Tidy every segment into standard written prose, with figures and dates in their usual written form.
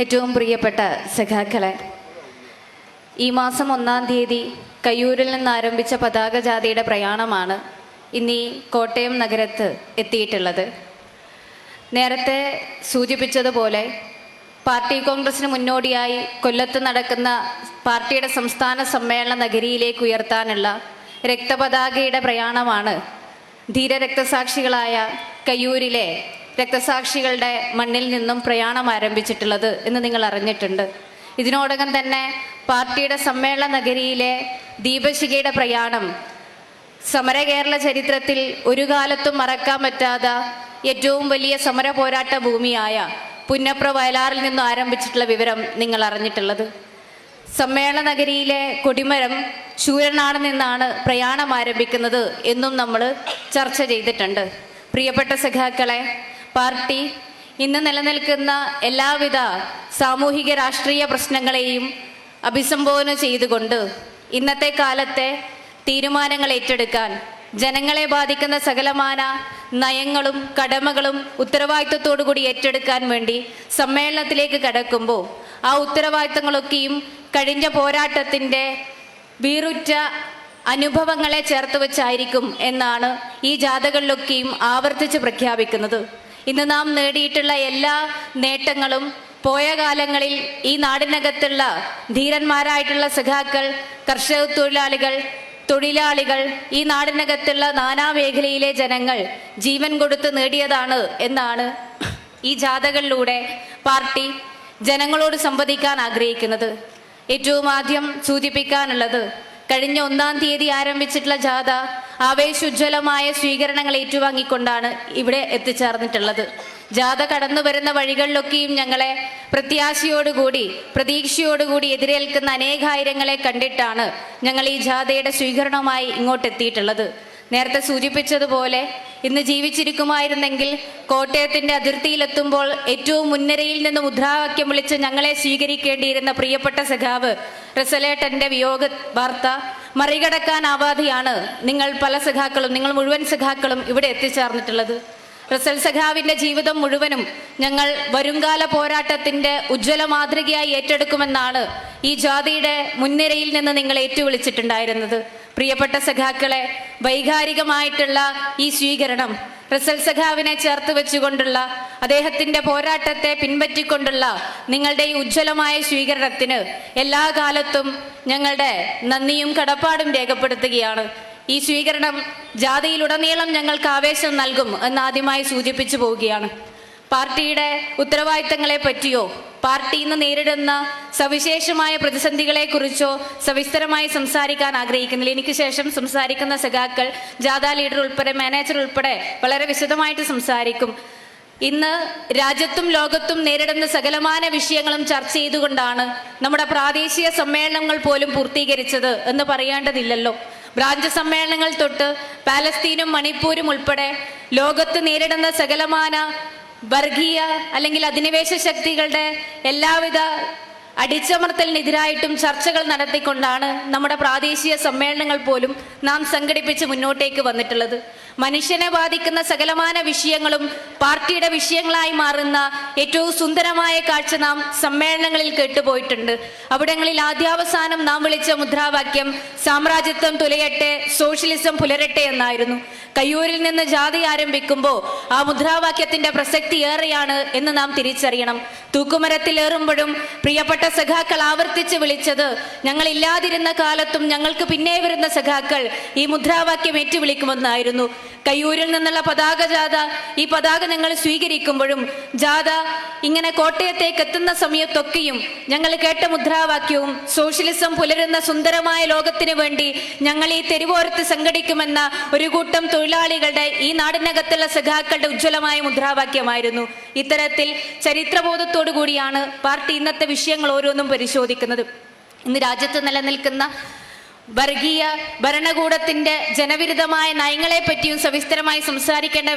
ഏറ്റവും പ്രിയപ്പെട്ട സഖാക്കളെ, ഈ മാസം 1-ാം തീയതി കയ്യൂരിൽ നിന്ന് ആരംഭിച്ച പതാക ജാഥയുടെ പ്രയാണമാണ് ഇന്നീ കോട്ടയം നഗരത്ത് എത്തിയിട്ടുള്ളത്. നേരത്തെ സൂചിപ്പിച്ചതുപോലെ പാർട്ടി കോൺഗ്രസിന് മുന്നോടിയായി കൊല്ലത്ത് നടക്കുന്ന പാർട്ടിയുടെ സംസ്ഥാന സമ്മേളന നഗരിയിലേക്ക് ഉയർത്താനുള്ള രക്തപതാകയുടെ പ്രയാണമാണ് ധീരരക്തസാക്ഷികളായ കയ്യൂരിലെ രക്തസാക്ഷികളുടെ മണ്ണിൽ നിന്നും പ്രയാണം ആരംഭിച്ചിട്ടുള്ളത് എന്ന് നിങ്ങൾ അറിഞ്ഞിട്ടുണ്ട്. ഇതിനോടകം തന്നെ പാർട്ടിയുടെ സമ്മേളന നഗരിയിലെ ദീപശിഖയുടെ പ്രയാണം സമര കേരള ചരിത്രത്തിൽ ഒരു കാലത്തും മറക്കാൻ പറ്റാത്ത ഏറ്റവും വലിയ സമര പോരാട്ട ഭൂമിയായ പുന്നപ്ര വയലാറിൽ നിന്നും ആരംഭിച്ചിട്ടുള്ള വിവരം നിങ്ങൾ അറിഞ്ഞിട്ടുള്ളത്. സമ്മേളന നഗരിയിലെ കൊടിമരം ശൂരനാണെന്നാണ് പ്രയാണം ആരംഭിക്കുന്നത് എന്നും നമ്മൾ ചർച്ച ചെയ്തിട്ടുണ്ട്. പ്രിയപ്പെട്ട സഖാക്കളെ, പാർട്ടി ഇന്ന് നിലനിൽക്കുന്ന എല്ലാവിധ സാമൂഹിക രാഷ്ട്രീയ പ്രശ്നങ്ങളെയും അഭിസംബോധന ചെയ്തുകൊണ്ട് ഇന്നത്തെ കാലത്തെ തീരുമാനങ്ങൾ ഏറ്റെടുക്കാൻ ജനങ്ങളെ ബാധിക്കുന്ന സകലമാന നയങ്ങളും കടമകളും ഉത്തരവാദിത്വത്തോടു കൂടി ഏറ്റെടുക്കാൻ വേണ്ടി സമ്മേളനത്തിലേക്ക് കടക്കുമ്പോൾ ആ ഉത്തരവാദിത്തങ്ങളൊക്കെയും കഴിഞ്ഞ പോരാട്ടത്തിൻ്റെ വീറുറ്റ അനുഭവങ്ങളെ ചേർത്ത് വെച്ചായിരിക്കും എന്നാണ് ഈ ജാഥകളിലൊക്കെയും ആവർത്തിച്ച് പ്രഖ്യാപിക്കുന്നത്. ഇന്ന് നാം നേടിയിട്ടുള്ള എല്ലാ നേട്ടങ്ങളും പോയ കാലങ്ങളിൽ ഈ നാടിനകത്തുള്ള ധീരന്മാരായിട്ടുള്ള സഖാക്കൾ, കർഷക തൊഴിലാളികൾ, ഈ നാടിനകത്തുള്ള നാനാമേഖലയിലെ ജനങ്ങൾ ജീവൻ കൊടുത്ത് നേടിയതാണ് എന്നാണ് ഈ ജാഥകളിലൂടെ പാർട്ടി ജനങ്ങളോട് സംവദിക്കാൻ ആഗ്രഹിക്കുന്നത്. ഏറ്റവും ആദ്യം സൂചിപ്പിക്കാനുള്ളത്, കഴിഞ്ഞ 1-ാം തീയതി ആരംഭിച്ചിട്ടുള്ള ജാഥ ആവേശോജ്വലമായ സ്വീകരണങ്ങൾ ഏറ്റുവാങ്ങിക്കൊണ്ടാണ് ഇവിടെ എത്തിച്ചേർന്നിട്ടുള്ളത്. ജാഥ കടന്നു വരുന്ന വഴികളിലൊക്കെയും ഞങ്ങളെ പ്രത്യാശയോടുകൂടി പ്രതീക്ഷയോടുകൂടി എതിരേൽക്കുന്ന അനേകായിരങ്ങളെ കണ്ടിട്ടാണ് ഞങ്ങൾ ഈ ജാഥയുടെ സ്വീകരണവുമായി ഇങ്ങോട്ടെത്തിയിട്ടുള്ളത്. നേരത്തെ സൂചിപ്പിച്ചതുപോലെ ഇന്ന് ജീവിച്ചിരിക്കുമായിരുന്നെങ്കിൽ കോട്ടയത്തിൻ്റെ അതിർത്തിയിലെത്തുമ്പോൾ ഏറ്റവും മുൻനിരയിൽ നിന്ന് മുദ്രാവാക്യം വിളിച്ച് ഞങ്ങളെ സ്വീകരിക്കേണ്ടിയിരുന്ന പ്രിയപ്പെട്ട സഖാവ് റസലേട്ടൻ്റെ വിയോഗ വാർത്ത മറികടക്കാനാവാതെയാണ് നിങ്ങൾ മുഴുവൻ സഖാക്കളും ഇവിടെ എത്തിച്ചേർന്നിട്ടുള്ളത്. റസൽ സഖാവിൻ്റെ ജീവിതം മുഴുവനും ഞങ്ങൾ വരുംകാല പോരാട്ടത്തിൻ്റെ ഉജ്ജ്വല മാതൃകയായി ഏറ്റെടുക്കുമെന്നാണ് ഈ ജാഥയുടെ മുൻനിരയിൽ നിന്ന് നിങ്ങൾ ഏറ്റുവിളിച്ചിട്ടുണ്ടായിരുന്നത്. പ്രിയപ്പെട്ട സഖാക്കളെ, വൈകാരികമായിട്ടുള്ള ഈ സ്വീകരണം റസൽ സഖാവിനെ ചേർത്ത് വെച്ചുകൊണ്ടുള്ള അദ്ദേഹത്തിൻ്റെ പോരാട്ടത്തെ പിൻപറ്റിക്കൊണ്ടുള്ള നിങ്ങളുടെ ഈ ഉജ്ജ്വലമായ സ്വീകരണത്തിന് എല്ലാ കാലത്തും ഞങ്ങളുടെ നന്ദിയും കടപ്പാടും രേഖപ്പെടുത്തുകയാണ്. ഈ സ്വീകരണം ജാഥയിലുടനീളം ഞങ്ങൾക്ക് ആവേശം നൽകും എന്നാദ്യമായി സൂചിപ്പിച്ചു പോവുകയാണ്. പാർട്ടിയുടെ ഉത്തരവാദിത്തങ്ങളെ പറ്റിയോ പാർട്ടി ഇന്ന് നേരിടുന്ന സവിശേഷമായ പ്രതിസന്ധികളെക്കുറിച്ചോ സവിസ്തരമായി സംസാരിക്കാൻ ആഗ്രഹിക്കുന്നില്ല. എനിക്ക് ശേഷം സംസാരിക്കുന്ന സഖാക്കൾ, ജാഥ ലീഡർ ഉൾപ്പെടെ മാനേജർ ഉൾപ്പെടെ വളരെ വിശദമായിട്ട് സംസാരിക്കും. ഇന്ന് രാജ്യത്തും ലോകത്തും നേരിടുന്ന സകലമാന വിഷയങ്ങളും ചർച്ച ചെയ്തുകൊണ്ടാണ് നമ്മുടെ പ്രാദേശിക സമ്മേളനങ്ങൾ പോലും പൂർത്തീകരിച്ചത് എന്ന് പറയേണ്ടതില്ലല്ലോ. ബ്രാഞ്ച് സമ്മേളനങ്ങൾ തൊട്ട് പാലസ്തീനും മണിപ്പൂരും ഉൾപ്പെടെ ലോകത്ത് നേരിടുന്ന സകലമാന വർഗീയ അല്ലെങ്കിൽ അധിനിവേശ ശക്തികളുടെ എല്ലാവിധ അടിച്ചമർത്തലിനെതിരായിട്ടും ചർച്ചകൾ നടത്തിക്കൊണ്ടാണ് നമ്മുടെ പ്രാദേശിക സമ്മേളനങ്ങൾ പോലും നാം സംഘടിപ്പിച്ച് മുന്നോട്ടേക്ക് വന്നിട്ടുള്ളത്. മനുഷ്യനെ ബാധിക്കുന്ന സകലമാന വിഷയങ്ങളും പാർട്ടിയുടെ വിഷയങ്ങളായി മാറുന്ന ഏറ്റവും സുന്ദരമായ കാഴ്ച നാം സമ്മേളനങ്ങളിൽ കേട്ടുപോയിട്ടുണ്ട്. അവിടങ്ങളിൽ ആദ്യാവസാനം നാം വിളിച്ച മുദ്രാവാക്യം സാമ്രാജ്യത്വം തുലയട്ടെ, സോഷ്യലിസം പുലരട്ടെ എന്നായിരുന്നു. കയ്യൂരിൽ നിന്ന് ജാഥ ആരംഭിക്കുമ്പോൾ ആ മുദ്രാവാക്യത്തിന്റെ പ്രസക്തി ഏറെയാണ് എന്ന് നാം തിരിച്ചറിയണം. തൂക്കുമരത്തിലേറുമ്പോഴും പ്രിയപ്പെട്ട സഖാക്കൾ ആവർത്തിച്ച് വിളിച്ചത്, ഞങ്ങൾ ഇല്ലാതിരുന്ന കാലത്തും ഞങ്ങൾക്ക് പിന്നെ വരുന്ന സഖാക്കൾ ഈ മുദ്രാവാക്യം ഏറ്റുവിളിക്കുമെന്നായിരുന്നു. കയ്യൂരിൽ നിന്നുള്ള പതാക ജാഥ, ഈ പതാക ഞങ്ങൾ സ്വീകരിക്കുമ്പോഴും ജാഥ ഇങ്ങനെ കോട്ടയത്തേക്ക് എത്തുന്ന സമയത്തൊക്കെയും ഞങ്ങൾ കേട്ട മുദ്രാവാക്യവും സോഷ്യലിസം പുലരുന്ന സുന്ദരമായ ലോകത്തിന് വേണ്ടി ഞങ്ങൾ ഈ തെരുവോരത്ത് സംഘടിക്കുമെന്ന ഒരു കൂട്ടം തൊഴിലാളികളുടെ, ഈ നാടിനകത്തുള്ള സഖാക്കളുടെ ഉജ്ജ്വലമായ മുദ്രാവാക്യമായിരുന്നു. ഇത്തരത്തിൽ ചരിത്രബോധത്തോടു കൂടിയാണ് പാർട്ടി ഇന്നത്തെ വിഷയങ്ങൾ ഓരോന്നും പരിശോധിക്കുന്നത്. ഇന്ന് രാജ്യത്ത് നിലനിൽക്കുന്ന വർഗീയ ഭരണകൂടത്തിന്റെ ജനവിരുദ്ധമായ നയങ്ങളെ പറ്റിയും സവിസ്തരമായി സംസാരിക്കേണ്ട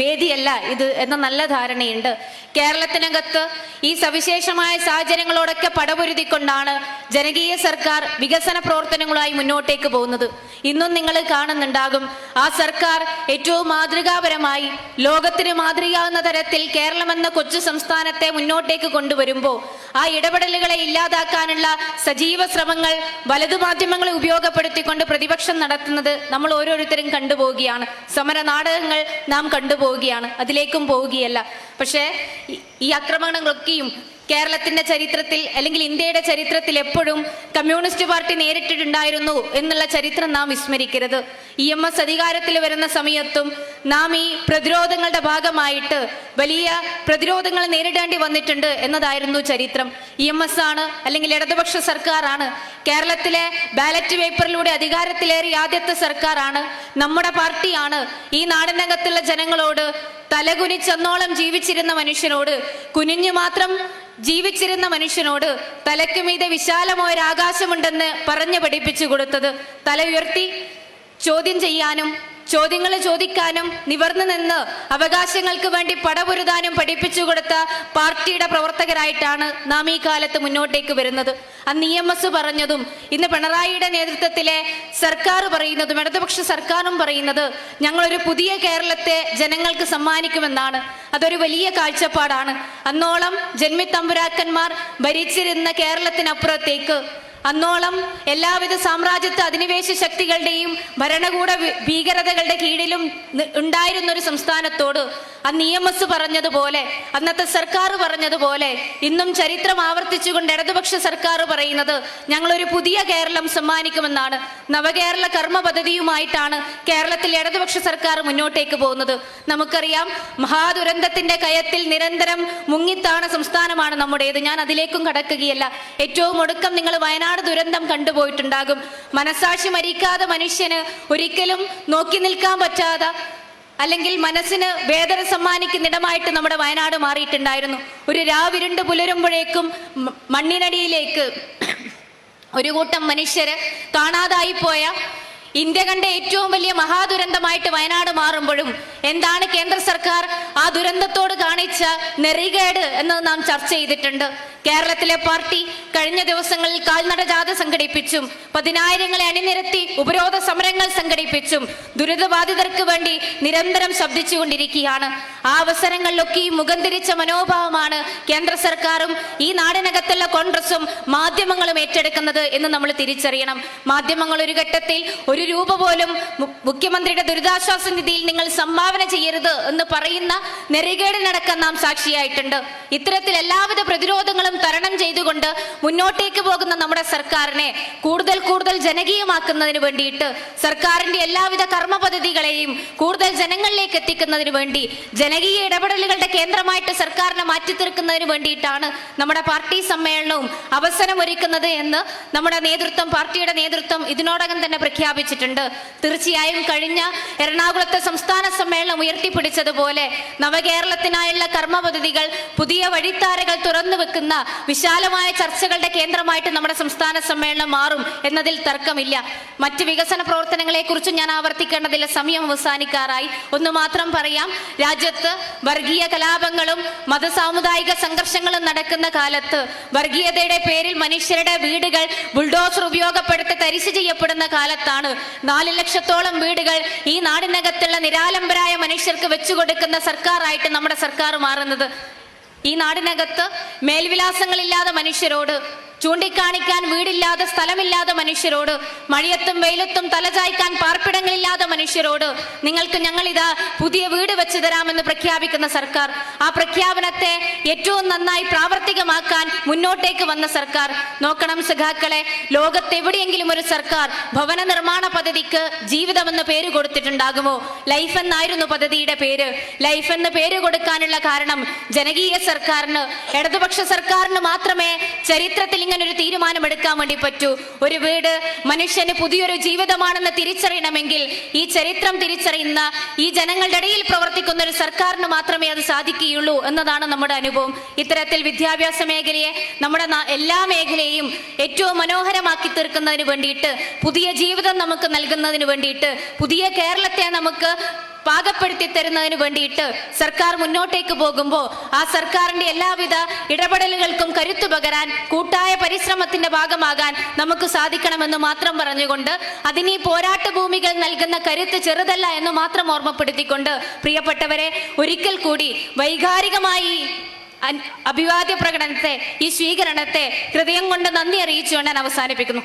വേദിയല്ല ഇത് എന്ന നല്ല ധാരണയുണ്ട്. കേരളത്തിനകത്ത് ഈ സവിശേഷമായ സാഹചര്യങ്ങളോടൊക്കെ പടപൊരുതിക്കൊണ്ടാണ് ജനകീയ സർക്കാർ വികസന പ്രവർത്തനങ്ങളുമായി മുന്നോട്ടേക്ക് പോകുന്നത്. ഇന്നും നിങ്ങൾ കാണുന്നുണ്ടാകും ആ സർക്കാർ ഏറ്റവും മാതൃകാപരമായി ലോകത്തിന് മാതൃകയാവുന്ന തരത്തിൽ കേരളം എന്ന കൊച്ചു സംസ്ഥാനത്തെ മുന്നോട്ടേക്ക് കൊണ്ടുവരുമ്പോൾ ആ ഇടപെടലുകളെ ഇല്ലാതാക്കാനുള്ള സജീവ ശ്രമങ്ങൾ വലതുമാധ്യമങ്ങളെ ഉപയോഗപ്പെടുത്തിക്കൊണ്ട് പ്രതിപക്ഷം നടത്തുന്നത് നമ്മൾ ഓരോരുത്തരും കണ്ടുപോവുകയാണ്. സമര നാടകങ്ങൾ നാം കണ്ടുപോവുകയാണ്, അതിലേക്കും പോവുകയല്ല. പക്ഷേ ഈ ആക്രമണങ്ങളൊക്കെയും കേരളത്തിന്റെ ചരിത്രത്തിൽ അല്ലെങ്കിൽ ഇന്ത്യയുടെ ചരിത്രത്തിൽ എപ്പോഴും കമ്മ്യൂണിസ്റ്റ് പാർട്ടി നേരിട്ടിട്ടുണ്ടായിരുന്നു എന്നുള്ള ചരിത്രം നാം വിസ്മരിക്കരുത്. EMS അധികാരത്തിൽ വരുന്ന സമയത്തും നാം ഈ പ്രതിരോധങ്ങളുടെ ഭാഗമായിട്ട് വലിയ പ്രതിരോധങ്ങൾ നേരിടേണ്ടി വന്നിട്ടുണ്ട് എന്നതായിരുന്നു ചരിത്രം. EMS ആണ് അല്ലെങ്കിൽ ഇടതുപക്ഷ സർക്കാരാണ് കേരളത്തിലെ ബാലറ്റ് പേപ്പറിലൂടെ അധികാരത്തിലേറിയ ആദ്യത്തെ സർക്കാരാണ്. നമ്മുടെ പാർട്ടിയാണ് ഈ നാടിനകത്തുള്ള ജനങ്ങളോട് തലകുനിച്ചെന്നോളം ജീവിച്ചിരുന്ന മനുഷ്യനോട്, കുനിഞ്ഞു മാത്രം ജീവിച്ചിരുന്ന മനുഷ്യനോട് തലയ്ക്ക് മീതെ വിശാലമായ ആകാശമുണ്ടെന്ന് പറഞ്ഞു പഠിപ്പിച്ചു കൊടുത്തത്. തല ഉയർത്തി ചോദ്യം ചെയ്യാനും ചോദ്യങ്ങൾ ചോദിക്കാനും നിവർന്നു നിന്ന് അവകാശങ്ങൾക്ക് വേണ്ടി പടപൊരുതാനും പഠിപ്പിച്ചു കൊടുത്ത പാർട്ടിയുടെ പ്രവർത്തകരായിട്ടാണ് നാം ഈ കാലത്ത് മുന്നോട്ടേക്ക് വരുന്നത്. അന്ന് EMS പറഞ്ഞതും ഇന്ന് പിണറായിയുടെ നേതൃത്വത്തിലെ സർക്കാർ പറയുന്നതും ഇടതുപക്ഷ സർക്കാരും പറയുന്നത് ഞങ്ങളൊരു പുതിയ കേരളത്തെ ജനങ്ങൾക്ക് സമ്മാനിക്കുമെന്നാണ്. അതൊരു വലിയ കാഴ്ചപ്പാടാണ്. അന്നോളം ജന്മിത്തമ്പുരാക്കന്മാർ ഭരിച്ചിരുന്ന കേരളത്തിനപ്പുറത്തേക്ക്, അന്നോളം എല്ലാവിധ സാമ്രാജ്യത്വ അധിനിവേശ ശക്തികളുടെയും ഭരണകൂട ഭീകരതകളുടെ കീഴിലും ഉണ്ടായിരുന്ന ഒരു സംസ്ഥാനത്തോട് അന്ന് EMS പറഞ്ഞതുപോലെ, അന്നത്തെ സർക്കാർ പറഞ്ഞതുപോലെ ഇന്നും ചരിത്രം ആവർത്തിച്ചുകൊണ്ട് ഇടതുപക്ഷ സർക്കാർ പറയുന്നത് ഞങ്ങളൊരു പുതിയ കേരളം സമ്മാനിക്കുമെന്നാണ്. നവകേരള കർമ്മ പദ്ധതിയുമായിട്ടാണ് കേരളത്തിൽ ഇടതുപക്ഷ സർക്കാർ മുന്നോട്ടേക്ക് പോകുന്നത്. നമുക്കറിയാം മഹാദുരന്തത്തിന്റെ കയത്തിൽ നിരന്തരം മുങ്ങിത്താണ സംസ്ഥാനമാണ് നമ്മുടേത്. ഞാൻ അതിലേക്കും കടക്കുകയല്ല. ഏറ്റവും ഒടുക്കം നിങ്ങൾ വയനാട് ദുരന്തം കണ്ടുപോയിട്ടുണ്ടാകും. മനസാക്ഷി മരിക്കാതെ മനുഷ്യന് ഒരിക്കലും നോക്കി നിൽക്കാൻ പറ്റാതെ അല്ലെങ്കിൽ മനസ്സിന് വേദന സമ്മാനിക്കുന്നിടമായിട്ട് നമ്മുടെ വയനാട് മാറിയിട്ടുണ്ടായിരുന്നു. ഒരു രാവിരുണ്ട് പുലരുമ്പോഴേക്കും മണ്ണിനടിയിലേക്ക് ഒരു കൂട്ടം മനുഷ്യര് കാണാതായി പോയ ഇന്ത്യ കണ്ട ഏറ്റവും വലിയ മഹാദുരന്തമായിട്ട് വയനാട് മാറുമ്പോഴും എന്താണ് കേന്ദ്ര സർക്കാർ ആ ദുരന്തത്തോട് കാണിച്ച നെറികേട് എന്ന് നാം ചർച്ച ചെയ്തിട്ടുണ്ട്. കേരളത്തിലെ പാർട്ടി കഴിഞ്ഞ ദിവസങ്ങളിൽ കാൽനട ജാഥ സംഘടിപ്പിച്ചും 10,000ങ്ങളെ അണിനിരത്തി ഉപരോധ സമരങ്ങൾ സംഘടിപ്പിച്ചും ദുരിതബാധിതർക്ക് വേണ്ടി നിരന്തരം ശബ്ദിച്ചുകൊണ്ടിരിക്കുകയാണ്. ആ അവസരങ്ങളിലൊക്കെ ഈ മുഖം തിരിച്ച മനോഭാവമാണ് കേന്ദ്ര സർക്കാരും ഈ നാടിനകത്തുള്ള കോൺഗ്രസും മാധ്യമങ്ങളും ഏറ്റെടുക്കുന്നത് എന്ന് നമ്മൾ തിരിച്ചറിയണം. മാധ്യമങ്ങൾ ഒരു ഘട്ടത്തിൽ ഒരു രൂപ പോലും മുഖ്യമന്ത്രിയുടെ ദുരിതാശ്വാസ നിധിയിൽ നിങ്ങൾ സംഭാവന ചെയ്യരുത് എന്ന് പറയുന്ന നെറികേടിനടക്കം നാം സാക്ഷിയായിട്ടുണ്ട്. ഇത്തരത്തിൽ എല്ലാവിധ പ്രതിരോധങ്ങളും തരണം ചെയ്തുകൊണ്ട് മുന്നോട്ടേക്ക് പോകുന്ന നമ്മുടെ സർക്കാരിനെ കൂടുതൽ കൂടുതൽ ജനകീയമാക്കുന്നതിന് വേണ്ടിയിട്ട് സർക്കാരിന്റെ എല്ലാവിധ കർമ്മ പദ്ധതികളെയും കൂടുതൽ ജനങ്ങളിലേക്ക് എത്തിക്കുന്നതിന് വേണ്ടി ജനകീയ ഇടപെടലുകളുടെ കേന്ദ്രമായിട്ട് സർക്കാരിനെ മാറ്റിത്തീർക്കുന്നതിന് വേണ്ടിയിട്ടാണ് നമ്മുടെ പാർട്ടി സമ്മേളനവും അവസരമൊരുക്കുന്നത് എന്ന് നമ്മുടെ നേതൃത്വം, പാർട്ടിയുടെ നേതൃത്വം ഇതിനോടകം തന്നെ പ്രഖ്യാപിച്ചിട്ടുണ്ട്. തീർച്ചയായും കഴിഞ്ഞ എറണാകുളത്തെ സംസ്ഥാന സമ്മേളനം ഉയർത്തിപ്പിടിച്ചതുപോലെ നവകേരളത്തിനായുള്ള കർമ്മ പദ്ധതികൾ, പുതിയ വഴിത്താരകൾ തുറന്നു വെക്കുന്ന വിശാലമായ ചർച്ചകളുടെ കേന്ദ്രമായിട്ട് നമ്മുടെ സംസ്ഥാന സമ്മേളനം മാറും എന്നതിൽ തർക്കമില്ല. മറ്റ് വികസന പ്രവർത്തനങ്ങളെ കുറിച്ച് ഞാൻ ആവർത്തിക്കേണ്ടതില്ല, സമയം അവസാനിക്കാറായി. ഒന്ന് മാത്രം പറയാം, രാജ്യത്ത് വർഗീയ കലാപങ്ങളും മതസാമുദായിക സംഘർഷങ്ങളും നടക്കുന്ന കാലത്ത്, വർഗീയതയുടെ പേരിൽ മനുഷ്യരുടെ വീടുകൾ ബുൾഡോസർ ഉപയോഗപ്പെടുത്തി തരിശു ചെയ്യപ്പെടുന്ന കാലത്താണ് 4 ലക്ഷത്തോളം വീടുകൾ ഈ നാടിനകത്തുള്ള നിരാലംബരായ മനുഷ്യർക്ക് വെച്ചുകൊടുക്കുന്ന സർക്കാരായിട്ട് നമ്മുടെ സർക്കാർ മാറുന്നത്. ഈ നാടിനകത്ത് മേൽവിലാസങ്ങളില്ലാത്ത മനുഷ്യരോട്, ചൂണ്ടിക്കാണിക്കാൻ വീടില്ലാതെ സ്ഥലമില്ലാത്ത മനുഷ്യരോട്, മഴയത്തും വെയിലത്തും തലചായ്ക്കാൻ പാർപ്പിടങ്ങളില്ലാത്ത മനുഷ്യരോട് നിങ്ങൾക്ക് ഞങ്ങളിതാ പുതിയ വീട് വെച്ചു തരാമെന്ന് പ്രഖ്യാപിക്കുന്ന സർക്കാർ, ആ പ്രഖ്യാപനത്തെ ഏറ്റവും നന്നായി പ്രാവർത്തികമാക്കാൻ മുന്നോട്ടേക്ക് വന്ന സർക്കാർ. നോക്കണം സഖാക്കളെ, ലോകത്തെവിടെയെങ്കിലും ഒരു സർക്കാർ ഭവന നിർമ്മാണ പദ്ധതിക്ക് ജീവിതമെന്ന് പേര് കൊടുത്തിട്ടുണ്ടാകുമോ? ലൈഫ് എന്നായിരുന്നു പദ്ധതിയുടെ പേര്. ലൈഫ് എന്ന് പേര് കൊടുക്കാനുള്ള കാരണം ജനകീയ സർക്കാരിന്, ഇടതുപക്ഷ സർക്കാരിന് മാത്രമേ ചരിത്രത്തിൽ ഇങ്ങനൊരു തീരുമാനമെടുക്കാൻ വേണ്ടി പറ്റൂ. ഒരു വീട് മനുഷ്യന് പുതിയൊരു ജീവിതമാണെന്ന് തിരിച്ചറിയണമെങ്കിൽ ഈ ചരിത്രം തിരിച്ചറിയുന്ന, ഈ ജനങ്ങളുടെ ഇടയിൽ പ്രവർത്തിക്കുന്ന ഒരു സർക്കാരിന് മാത്രമേ അത് സാധിക്കുകയുള്ളൂ എന്നതാണ് നമ്മുടെ അനുഭവം. ഇത്തരത്തിൽ വിദ്യാഭ്യാസ മേഖലയെ, നമ്മുടെ എല്ലാ മേഖലയെയും ഏറ്റവും മനോഹരമാക്കി തീർക്കുന്നതിന് വേണ്ടിയിട്ട്, പുതിയ ജീവിതം നമുക്ക് നൽകുന്നതിന് വേണ്ടിയിട്ട്, പുതിയ കേരളത്തെ നമുക്ക് പാകപ്പെടുത്തി തരുന്നതിന് വേണ്ടിയിട്ട് സർക്കാർ മുന്നോട്ടേക്ക് പോകുമ്പോൾ ആ സർക്കാരിന്റെ എല്ലാവിധ ഇടപെടലുകൾക്കും കരുത്തു പകരാൻ കൂട്ടായ പരിശ്രമത്തിന്റെ ഭാഗമാകാൻ നമുക്ക് സാധിക്കണമെന്ന് മാത്രം പറഞ്ഞുകൊണ്ട് അതിന് ഈ പോരാട്ട ഭൂമികൾ നൽകുന്ന കരുത്ത് ചെറുതല്ല എന്ന് മാത്രം ഓർമ്മപ്പെടുത്തിക്കൊണ്ട് പ്രിയപ്പെട്ടവരെ ഒരിക്കൽ കൂടി വൈകാരികമായി അഭിവാദ്യ പ്രകടനത്തെ ഈ സ്വീകരണത്തെ ഹൃദയം കൊണ്ട് നന്ദി അറിയിച്ചുകൊണ്ട് ഞാൻ അവസാനിപ്പിക്കുന്നു.